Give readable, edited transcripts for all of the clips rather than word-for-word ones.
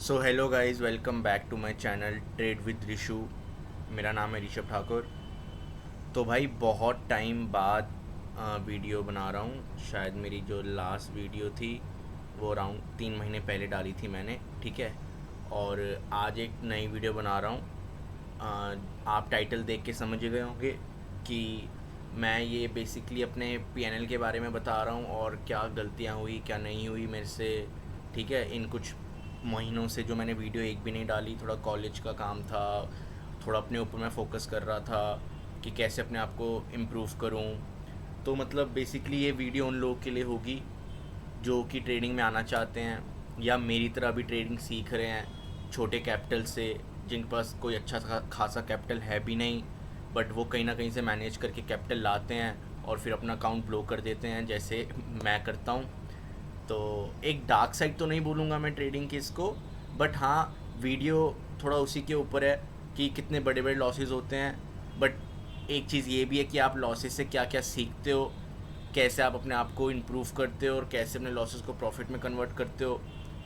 So hello guys, welcome back to my channel trade with Rishu. मेरा नाम है ऋषभ ठाकुर। तो भाई बहुत टाइम बाद वीडियो बना रहा हूँ। शायद मेरी जो लास्ट वीडियो थी वो अराउंड 3 महीने पहले डाली थी मैंने, ठीक है। और आज एक नई वीडियो बना रहा हूँ। आप टाइटल देख के समझ गए होंगे कि मैं ये बेसिकली अपने पीएनएल के बारे में बता रहा हूँ और क्या गलतियाँ हुई क्या नहीं हुई मेरे से, ठीक है। इन कुछ महीनों से जो मैंने वीडियो एक भी नहीं डाली, थोड़ा कॉलेज का काम था, थोड़ा अपने ऊपर मैं फोकस कर रहा था कि कैसे अपने आप को इम्प्रूव करूँ। तो मतलब बेसिकली ये वीडियो उन लोगों के लिए होगी जो कि ट्रेडिंग में आना चाहते हैं या मेरी तरह भी ट्रेडिंग सीख रहे हैं छोटे कैपिटल से, जिनके पास कोई अच्छा खासा कैपिटल है भी नहीं, बट वो कहीं ना कहीं से मैनेज करके कैपिटल लाते हैं और फिर अपना अकाउंट ब्लो कर देते हैं, जैसे मैं करता हूँ। तो एक डार्क साइड तो नहीं बोलूँगा मैं ट्रेडिंग की इसको, बट हाँ, वीडियो थोड़ा उसी के ऊपर है कि कितने बड़े बड़े लॉसेस होते हैं। बट एक चीज़ ये भी है कि आप लॉसेस से क्या क्या सीखते हो, कैसे आप अपने आप को इम्प्रूव करते हो और कैसे अपने लॉसेस को प्रॉफिट में कन्वर्ट करते हो।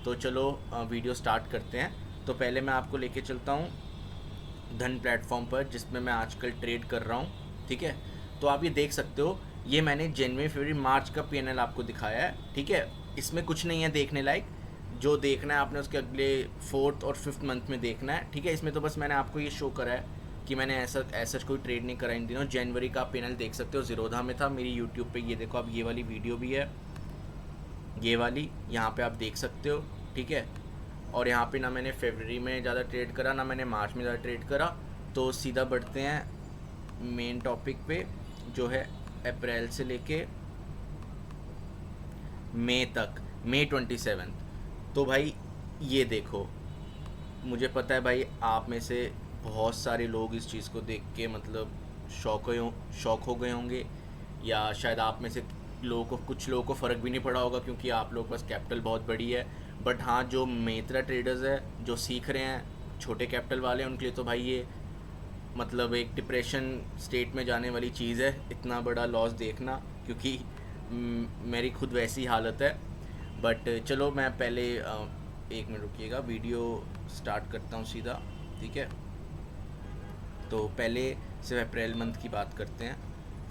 तो चलो वीडियो स्टार्ट करते हैं। तो पहले मैं आपको लेके चलता हूँ धन प्लेटफॉर्म पर, जिसमें मैं आजकल ट्रेड कर रहा हूँ, ठीक है। तो आप ये देख सकते हो, ये मैंने जनवरी फरवरी मार्च का पीएनएल आपको दिखाया है, ठीक है। इसमें कुछ नहीं है देखने लायक। जो देखना है आपने उसके अगले फोर्थ और फिफ्थ मंथ में देखना है, ठीक है। इसमें तो बस मैंने आपको ये शो करा है कि मैंने ऐसा ऐसा कोई ट्रेड नहीं करा इन दिनों। जनवरी का पीएनएल देख सकते हो, ज़ीरोधा में था मेरी यूट्यूब पे। ये देखो, आप ये वाली वीडियो भी है, ये वाली यहाँ पे आप देख सकते हो, ठीक है। और यहाँ पे ना मैंने फरवरी में ज़्यादा ट्रेड करा, ना मैंने मार्च में ज़्यादा ट्रेड करा। तो सीधा बढ़ते हैं मेन टॉपिक पे, जो है अप्रैल से लेके मई तक, मई 27। तो भाई ये देखो, मुझे पता है भाई आप में से बहुत सारे लोग इस चीज़ को देख के मतलब शौक हो गए होंगे, या शायद आप में से लोगों को, कुछ लोगों को फ़र्क भी नहीं पड़ा होगा क्योंकि आप लोग पास कैपिटल बहुत बड़ी है। बट हाँ, जो मेतरा ट्रेडर्स है, जो सीख रहे हैं, छोटे कैपिटल वाले हैं, उनके लिए तो भाई ये मतलब एक डिप्रेशन स्टेट में जाने वाली चीज़ है, इतना बड़ा लॉस देखना। क्योंकि मेरी खुद वैसी हालत है। बट चलो मैं पहले एक मिनट रुकिएगा, वीडियो स्टार्ट करता हूँ सीधा, ठीक है। तो पहले सिर्फ अप्रैल मंथ की बात करते हैं,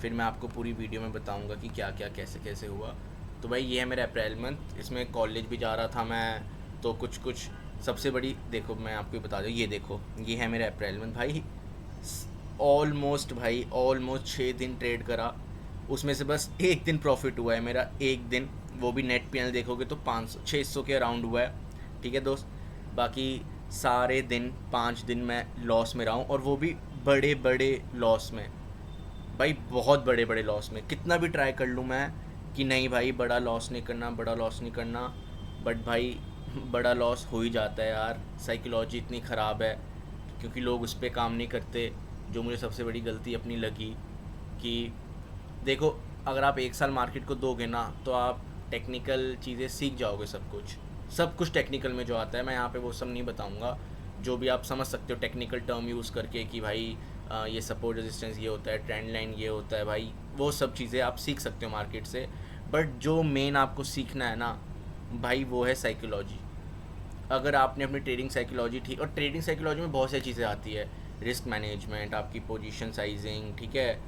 फिर मैं आपको पूरी वीडियो में बताऊंगा कि क्या क्या कैसे कैसे हुआ। तो भाई ये है मेरा अप्रैल मंथ। इसमें कॉलेज भी जा रहा था मैं, तो कुछ कुछ सबसे बड़ी देखो, मैं आपको बता दूँ, ये देखो, ये है मेरा अप्रैल मंथ भाई। ऑलमोस्ट भाई, ऑलमोस्ट 6 दिन ट्रेड करा, उसमें से बस एक दिन प्रॉफिट हुआ है मेरा, एक दिन। वो भी नेट पीएनएल देखोगे तो 500 600 के अराउंड हुआ है, ठीक है दोस्त। बाकी सारे दिन 5 दिन मैं लॉस में रहा हूँ, और वो भी बड़े बड़े लॉस में भाई, बहुत बड़े बड़े लॉस में। कितना भी ट्राई कर लूँ मैं कि नहीं भाई बड़ा लॉस नहीं करना, बड़ा लॉस नहीं करना, बट भाई बड़ा लॉस हो ही जाता है यार। साइकोलॉजी इतनी ख़राब है क्योंकि लोग उस पर काम नहीं करते, जो मुझे सबसे बड़ी गलती अपनी लगी। कि देखो, अगर आप 1 साल मार्केट को दोगे ना तो आप टेक्निकल चीज़ें सीख जाओगे, सब कुछ टेक्निकल में जो आता है। मैं यहाँ पे वो सब नहीं बताऊँगा, जो भी आप समझ सकते हो टेक्निकल टर्म यूज़ करके कि भाई ये सपोर्ट रेजिस्टेंस ये होता है, ट्रेंड लाइन ये होता है भाई, वो सब चीज़ें आप सीख सकते हो मार्केट से। बट जो मेन आपको सीखना है ना भाई, वो है साइकोलॉजी। अगर आपने अपनी ट्रेडिंग साइकोलॉजी ठीक, और ट्रेडिंग साइकोलॉजी में बहुत सारी चीज़ें आती है, रिस्क मैनेजमेंट, आपकी पोजीशन साइजिंग, ठीक है,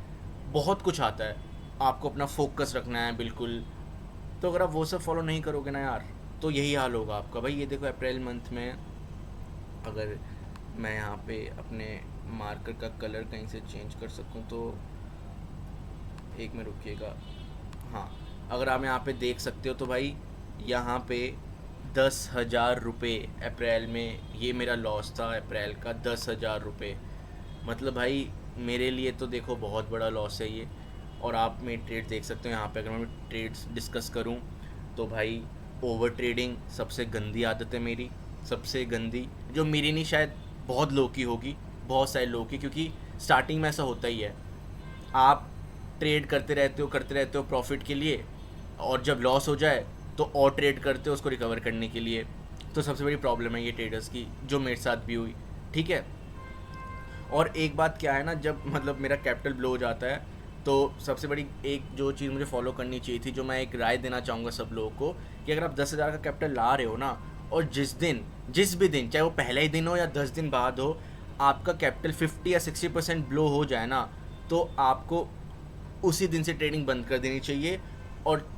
बहुत कुछ आता है। आपको अपना फोकस रखना है बिल्कुल। तो अगर आप वो सब फॉलो नहीं करोगे ना यार, तो यही हाल होगा आपका भाई। ये देखो अप्रैल मंथ में, अगर मैं यहाँ पे अपने मार्कर का कलर कहीं से चेंज कर सकूँ तो एक में रुकिएगा। हाँ, अगर आप यहाँ पे देख सकते हो तो भाई यहाँ पे 10,000 रुपये अप्रैल में, ये मेरा लॉस था अप्रैल का, 10,000 रुपये। मतलब भाई मेरे लिए तो देखो बहुत बड़ा लॉस है ये। और आप मेरे ट्रेड देख सकते हो यहाँ पे। अगर मैं ट्रेड्स डिस्कस करूँ तो भाई ओवर ट्रेडिंग सबसे गंदी आदत है मेरी, सबसे गंदी, जो मेरी नहीं शायद बहुत लोग की होगी, बहुत सारे लोग की। क्योंकि स्टार्टिंग में ऐसा होता ही है, आप ट्रेड करते रहते हो प्रॉफिट के लिए, और जब लॉस हो जाए तो और ट्रेड करते हो उसको रिकवर करने के लिए। तो सबसे बड़ी प्रॉब्लम है ये ट्रेडर्स की, जो मेरे साथ भी हुई, ठीक है। और एक बात क्या है ना, जब मतलब मेरा कैपिटल ब्लो हो जाता है, तो सबसे बड़ी एक जो चीज़ मुझे फॉलो करनी चाहिए थी, जो मैं एक राय देना चाहूँगा सब लोगों को, कि अगर आप 10,000 का कैपिटल ला रहे हो ना, और जिस भी दिन, चाहे वो पहला ही दिन हो या 10 दिन बाद हो, आपका कैपिटल 50 या 60% ब्लो हो जाए ना, तो आपको उसी दिन से ट्रेडिंग बंद कर देनी चाहिए और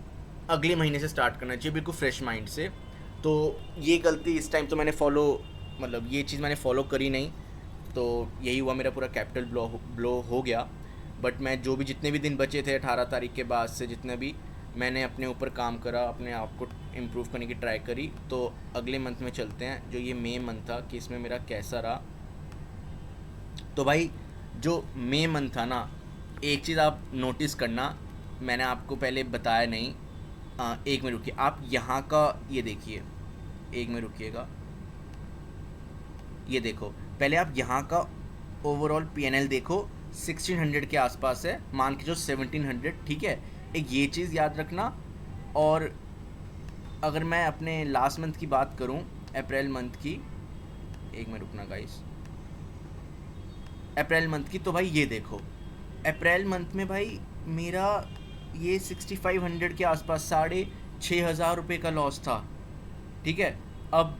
अगले महीने से स्टार्ट करना चाहिए बिल्कुल फ्रेश माइंड से। तो ये गलती इस टाइम तो मैंने फॉलो, मतलब ये चीज़ मैंने फॉलो करी नहीं, तो यही हुआ, मेरा पूरा कैपिटल ब्लो हो गया। बट मैं जो भी जितने भी दिन बचे थे 18 तारीख के बाद से, जितने भी मैंने अपने ऊपर काम करा, अपने आप को इम्प्रूव करने की ट्राई करी। तो अगले मंथ में चलते हैं, जो ये मई मंथ था कि इसमें मेरा कैसा रहा। तो भाई जो मई मंथ था ना, एक चीज़ आप नोटिस करना, मैंने आपको पहले बताया नहीं। एक मिनट रुकिए, आप यहाँ का ये देखिए, एक मिनट रुकिएगा, ये देखो, पहले आप यहाँ का ओवरऑल पीएनएल देखो, 1600 के आसपास है, मान के जो 1700, ठीक है। एक ये चीज़ याद रखना। और अगर मैं अपने लास्ट मंथ की बात करूँ, अप्रैल मंथ की, एक मिनट रुकना गाइस, अप्रैल मंथ की, तो भाई ये देखो, अप्रैल मंथ में भाई मेरा ये 6500 के आसपास, 6500 रुपये का लॉस था, ठीक है। अब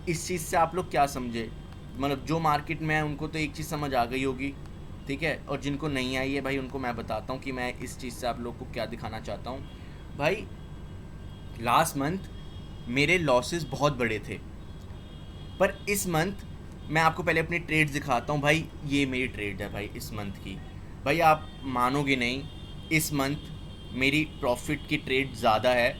इस चीज़ से आप लोग क्या समझे, मतलब जो मार्केट में है उनको तो एक चीज़ समझ आ गई होगी, ठीक है, और जिनको नहीं आई है भाई उनको मैं बताता हूँ कि मैं इस चीज़ से आप लोग को क्या दिखाना चाहता हूँ। भाई लास्ट मंथ मेरे लॉसेस बहुत बड़े थे, पर इस मंथ मैं आपको पहले अपनी ट्रेड्स दिखाता हूँ। भाई ये मेरी ट्रेड है भाई इस मंथ की, भाई आप मानोगे नहीं, इस मंथ मेरी प्रॉफिट की ट्रेड ज़्यादा है।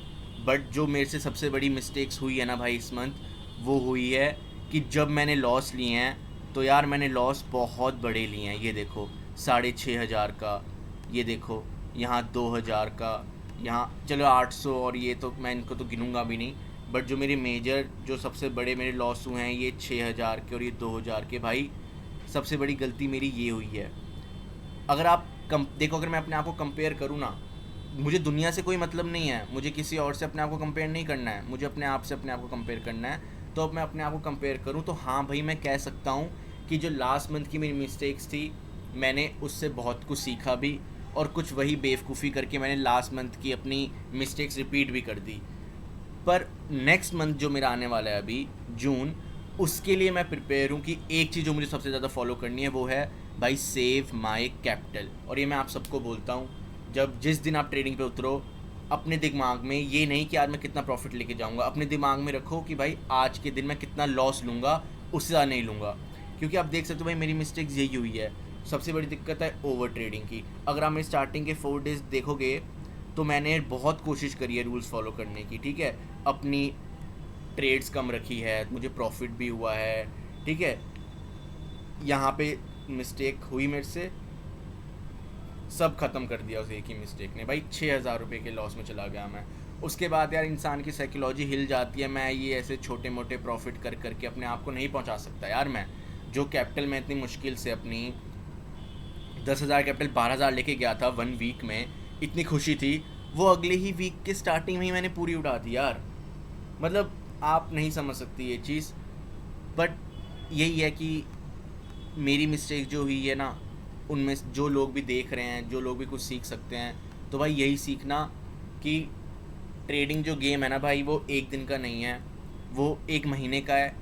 बट जो मेरे से सबसे बड़ी मिस्टेक्स हुई है ना भाई इस मंथ, वो हुई है कि जब मैंने लॉस लिए हैं तो यार मैंने लॉस बहुत बड़े लिए हैं। ये देखो 6500 का, ये देखो यहाँ 2000 का, यहाँ चलो 800, और ये तो मैं इनको तो गिनूंगा भी नहीं। बट जो मेरे मेजर, जो सबसे बड़े मेरे लॉस हुए हैं, ये 6000 के और ये 2000 के। भाई सबसे बड़ी गलती मेरी ये हुई है। अगर आप देखो, अगर मैं अपने आप को कंपेयर करूँ ना, मुझे दुनिया से कोई मतलब नहीं है, मुझे किसी और से अपने आप को कंपेयर नहीं करना है, मुझे अपने आप से अपने आप को कंपेयर करना है। तो अब मैं अपने आप को कंपेयर करूँ तो हाँ भाई, मैं कह सकता हूँ कि जो लास्ट मंथ की मेरी मिस्टेक्स थी, मैंने उससे बहुत कुछ सीखा भी, और कुछ वही बेवकूफ़ी करके मैंने लास्ट मंथ की अपनी मिस्टेक्स रिपीट भी कर दी। पर नेक्स्ट मंथ जो मेरा आने वाला है अभी जून, उसके लिए मैं प्रिपेयर हूँ कि एक चीज़ जो मुझे सबसे ज़्यादा फॉलो करनी है वो है भाई सेव माई कैपिटल। और ये मैं आप सबको बोलता हूँ, जब जिस दिन आप ट्रेडिंग पे उतरो, अपने दिमाग में ये नहीं कि आज मैं कितना प्रॉफिट लेके जाऊँगा, अपने दिमाग में रखो कि भाई आज के दिन मैं कितना लॉस लूँगा, उससे ज़्यादा नहीं लूँगा। क्योंकि आप देख सकते हो भाई मेरी मिस्टेक्स यही हुई है। सबसे बड़ी दिक्कत है ओवर ट्रेडिंग की। अगर आप मेरे स्टार्टिंग के 4 डेज देखोगे तो मैंने बहुत कोशिश करी है रूल्स फॉलो करने की, ठीक है, अपनी ट्रेड्स कम रखी है, मुझे प्रॉफिट भी हुआ है, ठीक है। यहाँ पे मिस्टेक हुई मेरे से, सब ख़त्म कर दिया उस एक ही मिस्टेक ने। भाई 6000 रुपये के लॉस में चला गया मैं। उसके बाद यार इंसान की साइकोलॉजी हिल जाती है। मैं ये ऐसे छोटे मोटे प्रॉफिट कर करके अपने आप को नहीं पहुँचा सकता यार। मैं जो कैपिटल में इतनी मुश्किल से अपनी 10,000 कैपिटल 12,000 लेके गया था 1 वीक में, इतनी खुशी थी, वो अगले ही वीक के स्टार्टिंग में ही मैंने पूरी उड़ा दी यार। मतलब आप नहीं समझ सकती ये चीज़। बट यही है कि मेरी मिस्टेक जो हुई है ना, उनमें जो लोग भी देख रहे हैं, जो लोग भी कुछ सीख सकते हैं, तो भाई यही सीखना कि ट्रेडिंग जो गेम है ना भाई, वो एक दिन का नहीं है, वो 1 महीने का है,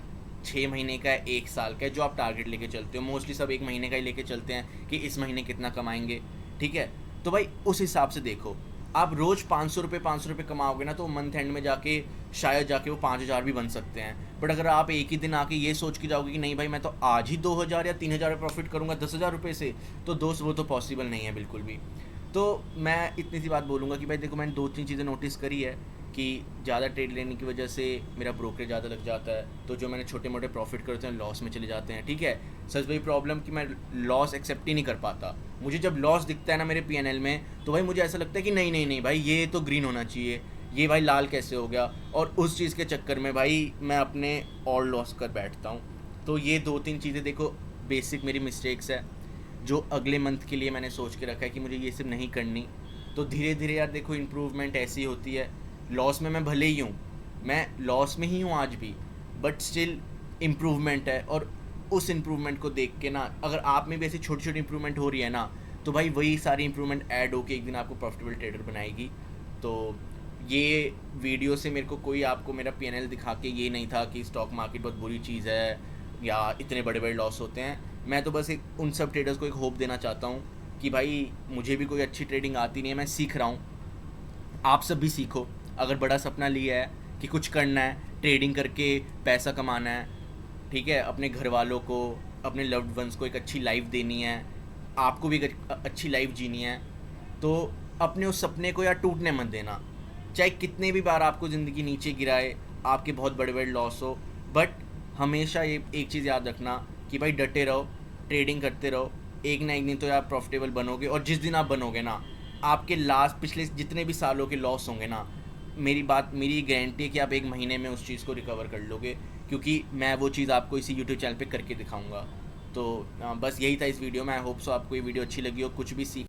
6 महीने का है, 1 साल का है। जो आप टारगेट लेके चलते हो, मोस्टली सब 1 महीने का ही लेके चलते हैं कि इस महीने कितना कमाएंगे, ठीक है। तो भाई उस हिसाब से देखो, आप रोज़ 500 रुपये कमाओगे ना, तो मंथ एंड में जाके शायद जाके वो 5,000 भी बन सकते हैं। बट अगर आप एक ही दिन आके ये सोच के जाओगे कि नहीं भाई मैं तो आज ही 2,000 या 3,000 प्रॉफिट करूँगा 10,000 रुपये से, तो दोस्त वो तो पॉसिबल नहीं है बिल्कुल भी। तो मैं इतनी सी बात बोलूँगा कि भाई देखो, मैंने 2-3 चीज़ें नोटिस करी है कि ज़्यादा ट्रेड लेने की वजह से मेरा ब्रोकरेज ज़्यादा लग जाता है, तो जो मैंने छोटे मोटे प्रॉफिट करते हैं लॉस में चले जाते हैं, ठीक है। सच भाई प्रॉब्लम कि मैं लॉस एक्सेप्ट ही नहीं कर पाता। मुझे जब लॉस दिखता है ना मेरे पीएनएल में, तो भाई मुझे ऐसा लगता है कि नहीं नहीं नहीं भाई, ये तो ग्रीन होना चाहिए, ये भाई लाल कैसे हो गया, और उस चीज़ के चक्कर में भाई मैं अपने और लॉस कर बैठता हूँ। तो ये 2-3 चीज़ें देखो बेसिक मेरी मिस्टेक्स है, जो अगले मंथ के लिए मैंने सोच के रखा है कि मुझे ये सब नहीं करनी। तो धीरे धीरे यार देखो इम्प्रूवमेंट ऐसी होती है। लॉस में मैं भले ही हूँ, मैं लॉस में ही हूँ आज भी, बट स्टिल इम्प्रूवमेंट है। और उस इम्प्रूवमेंट को देख के ना, अगर आप में भी ऐसी छोटी छोटी इम्प्रूवमेंट हो रही है ना, तो भाई वही सारी इम्प्रूवमेंट ऐड होके एक दिन आपको प्रॉफिटेबल ट्रेडर बनाएगी। तो ये वीडियो से मेरे को कोई आपको मेरा पीएनएल दिखा के ये नहीं था कि स्टॉक मार्केट बहुत बुरी चीज़ है या इतने बड़े बड़े लॉस होते हैं। मैं तो बस एक उन सब ट्रेडर्स को एक होप देना चाहता हूँ कि भाई मुझे भी कोई अच्छी ट्रेडिंग आती नहीं है, मैं सीख रहा हूँ, आप सब भी सीखो। अगर बड़ा सपना लिया है कि कुछ करना है, ट्रेडिंग करके पैसा कमाना है, ठीक है, अपने घर वालों को, अपने लव्ड वंस को एक अच्छी लाइफ देनी है, आपको भी एक अच्छी लाइफ जीनी है, तो अपने उस सपने को यार टूटने मत देना। चाहे कितने भी बार आपको ज़िंदगी नीचे गिराए, आपके बहुत बड़े बड़े लॉस हो, बट हमेशा ये एक चीज़ याद रखना कि भाई डटे रहो, ट्रेडिंग करते रहो, एक ना एक दिन तो यार प्रॉफिटेबल बनोगे। और जिस दिन आप बनोगे ना, आपके लास्ट पिछले जितने भी सालों के लॉस होंगे ना, मेरी गारंटी है कि आप एक महीने में उस चीज़ को रिकवर कर लोगे, क्योंकि मैं वो चीज़ आपको इसी यूट्यूब चैनल पे करके दिखाऊंगा। तो बस यही था इस वीडियो में। आई होप सो आपको ये वीडियो अच्छी लगी हो, कुछ भी सीख